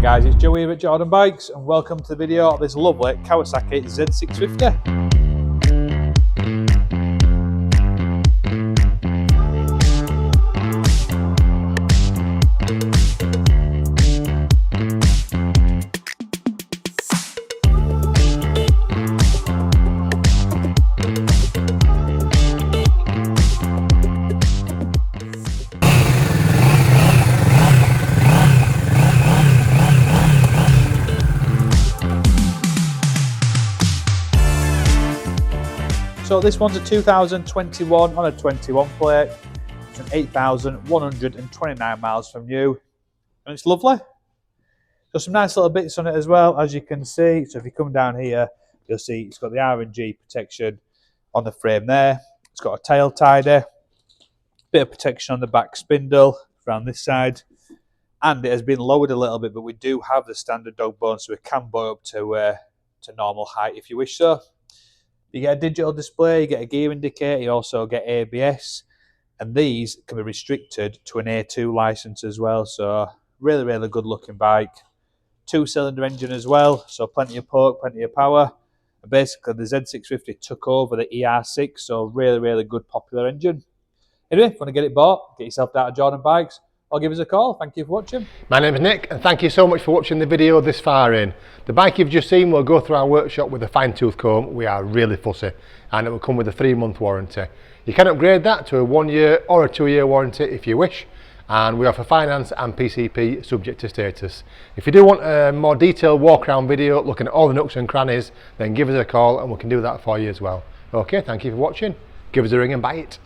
guys, it's Joe here at Jordan Bikes and welcome to the video of this lovely Kawasaki Z650. So this one's a 2021 on a 21 plate. It's an 8,129 miles from new, and it's lovely. Got some nice little bits on it as well, as you can see. So if you come down here, you'll see it's got the R&G protection on the frame there. It's got a tail tidy, bit of protection on the back spindle around this side, and it has been lowered a little bit, but we do have the standard dog bone, so we can bow up to normal height if you wish so. You get a digital display, you get a gear indicator, you also get ABS, and these can be restricted to an A2 license as well. So really good looking bike. 2-cylinder engine as well, so plenty of torque, plenty of power. And basically the Z650 took over the ER6, so really good popular engine. Anyway, if you want to get it bought, get yourself down to Jordan Bikes, or give us a call. Thank you for watching. My name is Nick, and thank you so much for watching the video this far in. The bike you've just seen will go through our workshop with a fine-tooth comb. We are really fussy, and it will come with a 3-month warranty. You can upgrade that to a 1-year or a 2-year warranty if you wish, and we offer finance and PCP subject to status. If you do want a more detailed walk-around video looking at all the nooks and crannies, then give us a call and we can do that for you as well. Okay, thank you for watching. Give us a ring and buy it.